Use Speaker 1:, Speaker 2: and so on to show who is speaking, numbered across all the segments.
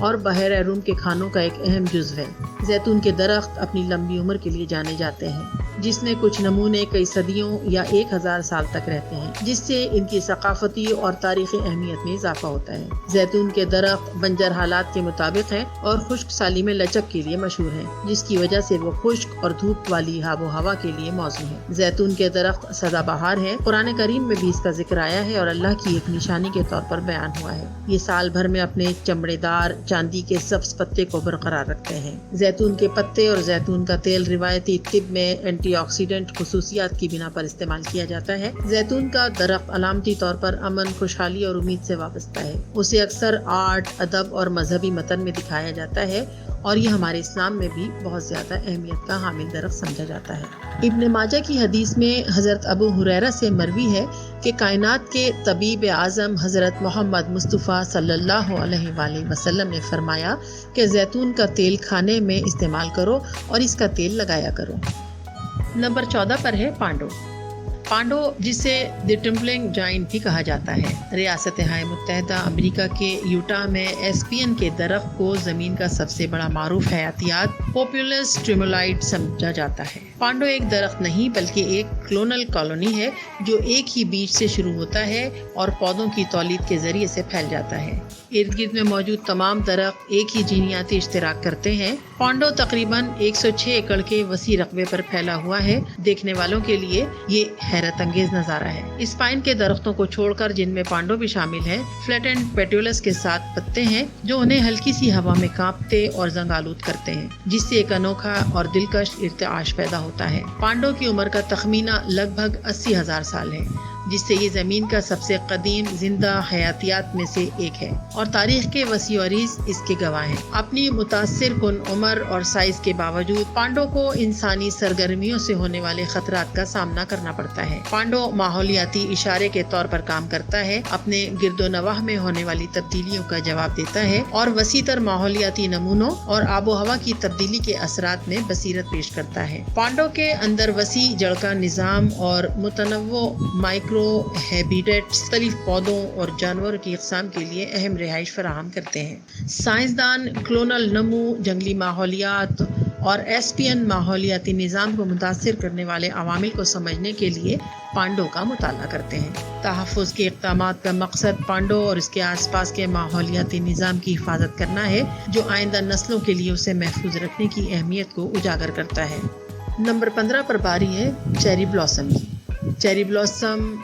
Speaker 1: اور بحیرہ روم کے کھانوں کا ایک اہم جزو ہے۔ زیتون کے درخت اپنی لمبی عمر کے لیے جانے جاتے ہیں، جس میں کچھ نمونے کئی صدیوں یا 1000 سال تک رہتے ہیں، جس سے ان کی ثقافتی اور تاریخی اہمیت میں اضافہ ہوتا ہے۔ زیتون کے درخت بنجر حالات کے مطابق ہیں اور خشک سالی میں لچک کے لیے مشہور ہیں، جس کی وجہ سے وہ خشک اور دھوپ والی آب و ہوا کے لیے موزوں ہے۔ زیتون کے درخت سدا بہار ہے، قرآن کریم میں بھی اس کا ذکر آیا ہے اور اللہ کی ایک نشانی کے طور پر بیان ہوا ہے۔ یہ سال بھر میں اپنے چمڑے دار چاندی کے سبز پتے کو برقرار رکھتے ہیں۔ زیتون کے پتے اور زیتون کا تیل روایتی طب میں اینٹی آکسیڈنٹ خصوصیات کی بنا پر استعمال کیا جاتا ہے۔ زیتون کا درخت علامتی طور پر امن، خوشحالی اور امید سے وابستہ ہے۔ اسے اکثر آرٹ، ادب اور مذہبی متن میں دکھایا جاتا ہے اور یہ ہمارے اسلام میں بھی بہت زیادہ اہمیت کا حامل درخت سمجھا جاتا ہے۔ ابن ماجہ کی حدیث میں حضرت ابو ہریرہ سے مروی ہے کہ کائنات کے طبیب اعظم حضرت محمد مصطفیٰ صلی اللہ علیہ وآلہ وسلم نے فرمایا کہ زیتون کا تیل کھانے میں استعمال کرو اور اس کا تیل لگایا کرو۔ نمبر 14 پر ہے پانڈو۔ پانڈو، جسے دی ٹمبلنگ جائنٹ بھی کہا جاتا ہے، ریاستہائے متحدہ امریکہ کے یوٹا میں ایسپین کے درخت کو زمین کا سب سے بڑا معروف حیاتیات پوپولس ٹریمولائٹ سمجھا جاتا ہے۔ پانڈو ایک درخت نہیں بلکہ ایک کلونل کالونی ہے جو ایک ہی بیج سے شروع ہوتا ہے اور پودوں کی تولید کے ذریعے سے پھیل جاتا ہے۔ ارد گرد میں موجود تمام درخت ایک ہی جینیاتی اشتراک کرتے ہیں۔ پانڈو تقریباً 106 ایکڑ کے وسیع رقبے پر پھیلا ہوا ہے۔ دیکھنے والوں کے لیے یہ حیرت انگیز نظارہ ہے۔ اس پائن کے درختوں کو چھوڑ کر جن میں پانڈو بھی شامل ہے، فلیٹنڈ پیٹیولس کے ساتھ پتے ہیں جو انہیں ہلکی سی ہوا میں کانپتے اور زنگ آلود کرتے ہیں، جس سے ایک انوکھا اور دلکش ارتعاش پیدا ہوتا ہے۔ پانڈو کی عمر کا تخمینہ لگ بھگ 80,000 سال ہے، جس سے یہ زمین کا سب سے قدیم زندہ حیاتیات میں سے ایک ہے اور تاریخ کے وسیع و عریض اس کے گواہ ہیں۔ اپنی متاثر کن عمر اور سائز کے باوجود پانڈو کو انسانی سرگرمیوں سے ہونے والے خطرات کا سامنا کرنا پڑتا ہے۔ پانڈو ماحولیاتی اشارے کے طور پر کام کرتا ہے، اپنے گرد و نواح میں ہونے والی تبدیلیوں کا جواب دیتا ہے اور وسیع تر ماحولیاتی نمونوں اور آب و ہوا کی تبدیلی کے اثرات میں بصیرت پیش کرتا ہے۔ پانڈو کے اندر وسیع جڑ کا نظام اور متنوع مائکرو ہیبیٹیٹس مختلف پودوں اور جانوروں کی اقسام کے لیے اہم رہائش فراہم کرتے ہیں۔ سائنسدان کلونل نمو، جنگلی ماحولیات اور ایسپین ماحولیاتی نظام کو متاثر کرنے والے عوامل کو سمجھنے کے لیے پانڈو کا مطالعہ کرتے ہیں۔ تحفظ کے اقدامات کا مقصد پانڈو اور اس کے آس پاس کے ماحولیاتی نظام کی حفاظت کرنا ہے، جو آئندہ نسلوں کے لیے اسے محفوظ رکھنے کی اہمیت کو اجاگر کرتا ہے۔ نمبر 15 پر باری ہے چیری بلاسم کی۔ چیری بلاسم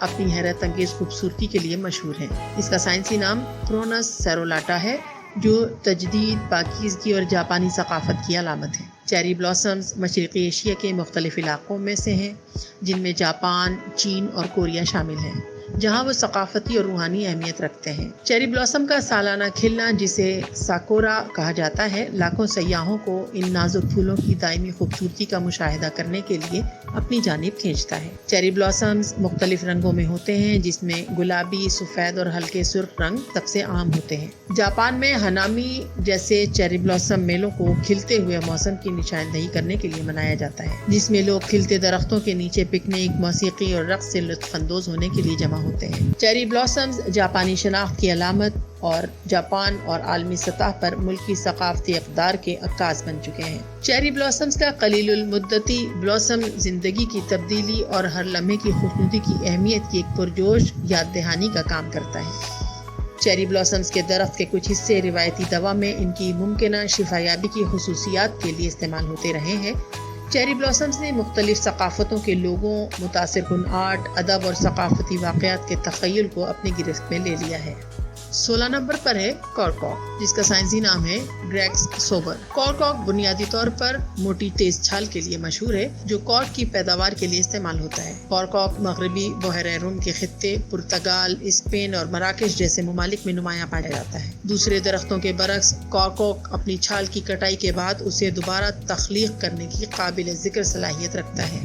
Speaker 1: اپنی حیرت انگیز خوبصورتی کے لیے مشہور ہے۔ اس کا سائنسی نام کرونس سیرولاٹا ہے، جو تجدید، پاکیزگی اور جاپانی ثقافت کی علامت ہے۔ چیری بلاسمز مشرقی ایشیا کے مختلف علاقوں میں سے ہیں، جن میں جاپان، چین اور کوریا شامل ہیں، جہاں وہ ثقافتی اور روحانی اہمیت رکھتے ہیں۔ چیری بلاسم کا سالانہ کھلنا، جسے ساکورا کہا جاتا ہے، لاکھوں سیاحوں کو ان نازک پھولوں کی دائمی خوبصورتی کا مشاہدہ کرنے کے لیے اپنی جانب کھینچتا ہے۔ چیری بلاسمز مختلف رنگوں میں ہوتے ہیں، جس میں گلابی، سفید اور ہلکے سرخ رنگ سب سے عام ہوتے ہیں۔ جاپان میں ہنامی جیسے چیری بلاسم میلوں کو کھلتے ہوئے موسم کی نشاندہی کرنے کے لیے منایا جاتا ہے، جس میں لوگ کھلتے درختوں کے نیچے پکنک، موسیقی اور رقص سے لطف اندوز ہونے کے لیے جمع ہوتے ہیں۔ چیری بلاسمز جاپانی شناخت کی علامت اور جاپان اور عالمی سطح پر ملکی ثقافتی اقدار کے عکاس بن چکے ہیں۔ چیری بلاسمز کا قلیل المدتی بلاسم زندگی کی تبدیلی اور ہر لمحے کی خوشنودی کی اہمیت کی ایک پرجوش یاد دہانی کا کام کرتا ہے۔ چیری بلاسمز کے درخت کے کچھ حصے روایتی دوا میں ان کی ممکنہ شفایابی کی خصوصیات کے لیے استعمال ہوتے رہے ہیں۔ چیری بلاسمز نے مختلف ثقافتوں کے لوگوں، متاثر کن آرٹ، ادب اور ثقافتی واقعات کے تخیل کو اپنی گرفت میں لے لیا ہے۔ 16 نمبر پر ہے کورکاک، جس کا سائنسی نام ہے گریکس سوبر۔ کورکاک بنیادی طور پر موٹی تیز چھال کے لیے مشہور ہے، جو کارک کی پیداوار کے لیے استعمال ہوتا ہے۔ کورکاک مغربی بحیرہ روم کے خطے، پرتگال، اسپین اور مراکش جیسے ممالک میں نمایاں پایا جاتا ہے۔ دوسرے درختوں کے برعکس کورکاک اپنی چھال کی کٹائی کے بعد اسے دوبارہ تخلیق کرنے کی قابل ذکر صلاحیت رکھتا ہے،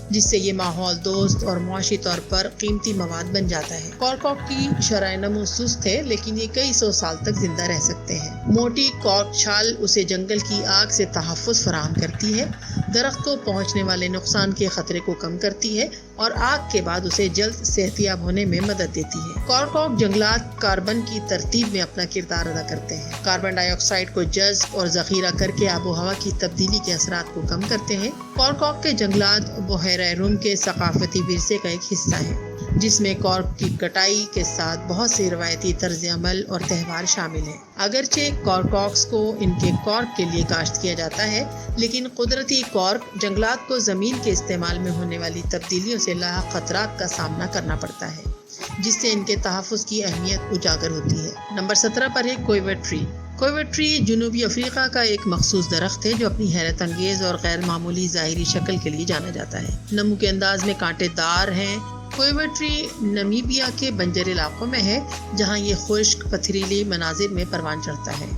Speaker 1: جس سے یہ ماحول دوست اور معاشی طور پر قیمتی مواد بن جاتا ہے۔ کورکاک کی شرح نمو سست ہے، لیکن یہ کئی سو سال تک زندہ رہ سکتے ہیں۔ موٹی کارک چھال اسے جنگل کی آگ سے تحفظ فراہم کرتی ہے، درخت کو پہنچنے والے نقصان کے خطرے کو کم کرتی ہے اور آگ کے بعد اسے جلد صحتیاب ہونے میں مدد دیتی ہے۔ کارک اوک جنگلات کاربن کی ترتیب میں اپنا کردار ادا کرتے ہیں۔ کاربن ڈائی آکسائڈ کو جذب اور ذخیرہ کر کے آب و ہوا کی تبدیلی کے اثرات کو کم کرتے ہیں۔ کارک اوک کے جنگلات بحیرہ روم کے ثقافتی ورثے کا ایک حصہ ہیں، جس میں کارک کی کٹائی کے ساتھ بہت سے روایتی طرز عمل اور تہوار شامل ہیں۔ اگرچہ کارک اوکس کو ان کے کارک کے لیے کاشت کیا جاتا ہے، لیکن قدرتی کارک جنگلات کو زمین کے استعمال میں ہونے والی تبدیلیوں سے لاحق خطرات کا سامنا کرنا پڑتا ہے، جس سے ان کے تحفظ کی اہمیت اجاگر ہوتی ہے۔ نمبر 17 پر ہے کوئیور ٹری۔ کوئیور ٹری جنوبی افریقہ کا ایک مخصوص درخت ہے جو اپنی حیرت انگیز اور غیر معمولی ظاہری شکل کے لیے جانا جاتا ہے۔ نمو کے انداز میں کانٹے دار ہیں۔ کوئیور ٹری نمیبیا کے بنجر علاقوں میں ہے، جہاں یہ خشک پتھریلی مناظر میں پروان چڑھتا ہے۔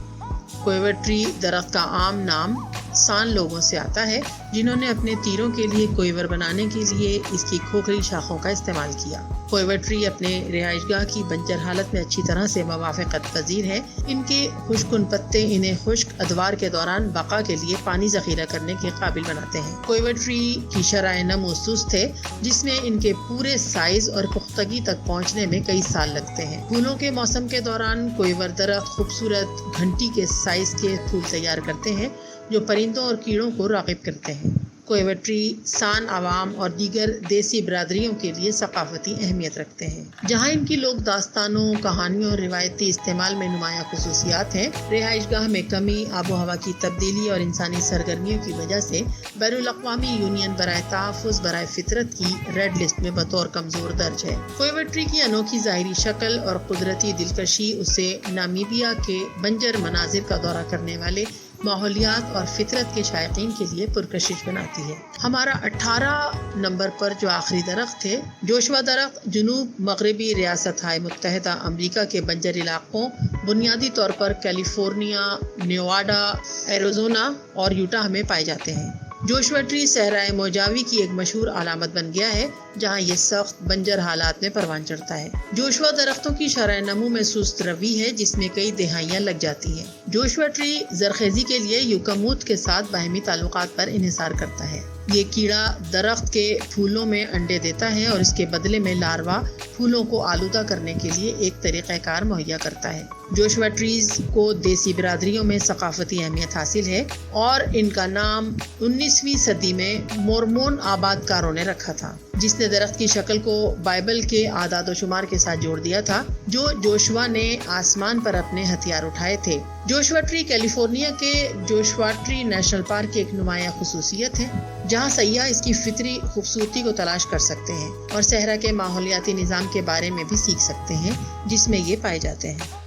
Speaker 1: کوئیور ٹری درخت کا عام نام سان لوگوں سے آتا ہے، جنہوں نے اپنے تیروں کے لیے کوئیور بنانے کے لیے اس کی کھوکھلی شاخوں کا استعمال کیا۔ کوئیور ٹری اپنے رہائش گاہ کی بنجر حالت میں اچھی طرح سے موافقت پذیر ہے۔ ان کے خشکن پتے انہیں خشک ادوار کے دوران بقا کے لیے پانی ذخیرہ کرنے کے قابل بناتے ہیں۔ کوئیور ٹری کی شرح نمو سست ہے، جس میں ان کے پورے سائز اور پختگی تک پہنچنے میں کئی سال لگتے ہیں۔ پھولوں کے موسم کے دوران کوئیور درخت خوبصورت گھنٹی کے سائز کے پھول تیار کرتے ہیں، جو پرندوں اور کیڑوں کو راغب کرتے ہیں۔ کوئیور ٹری سان عوام اور دیگر دیسی برادریوں کے لیے ثقافتی اہمیت رکھتے ہیں۔ جہاں ان کی لوک داستانوں، کہانیوں اور روایتی استعمال میں نمایاں خصوصیات ہیں، رہائش گاہ میں کمی، آب و ہوا کی تبدیلی اور انسانی سرگرمیوں کی وجہ سے بین الاقوامی یونین برائے تحفظ برائے فطرت کی ریڈ لسٹ میں بطور کمزور درج ہے۔ کوئیور ٹری کی انوکھی ظاہری شکل اور قدرتی دلکشی اسے نامیبیا کے بنجر مناظر کا دورہ کرنے والے ماحولیات اور فطرت کے شائقین کے لیے پرکشش بناتی ہے۔ ہمارا 18 نمبر پر جو آخری درخت ہے، جوشوا درخت، جنوب مغربی ریاستہائے متحدہ امریکہ کے بنجر علاقوں، بنیادی طور پر کیلیفورنیا، نیواڈا، ایریزونا اور یوٹاہ میں پائے جاتے ہیں۔ جوشوا ٹری صحرائے موجاوی کی ایک مشہور علامت بن گیا ہے، جہاں یہ سخت بنجر حالات میں پروان چڑھتا ہے۔ جوشوا درختوں کی شرح نمو میں سست روی ہے، جس میں کئی دہائیاں لگ جاتی ہیں۔ جوشوا ٹری زرخیزی کے لیے یوکاموت کے ساتھ باہمی تعلقات پر انحصار کرتا ہے۔ یہ کیڑا درخت کے پھولوں میں انڈے دیتا ہے اور اس کے بدلے میں لاروا پھولوں کو آلودہ کرنے کے لیے ایک طریقہ کار مہیا کرتا ہے۔ جوشوا ٹریز کو دیسی برادریوں میں ثقافتی اہمیت حاصل ہے اور ان کا نام 19ویں صدی میں مورمون آباد کاروں نے رکھا تھا، جس نے درخت کی شکل کو بائبل کے اعداد و شمار کے ساتھ جوڑ دیا تھا، جو جوشوا نے آسمان پر اپنے ہتھیار اٹھائے تھے۔ جوشوا ٹری کیلیفورنیا کے جوشوا ٹری نیشنل پارک کی ایک نمایاں خصوصیت ہے، جہاں سیاح اس کی فطری خوبصورتی کو تلاش کر سکتے ہیں اور صحرا کے ماحولیاتی نظام کے بارے میں بھی سیکھ سکتے ہیں، جس میں یہ پائے جاتے ہیں۔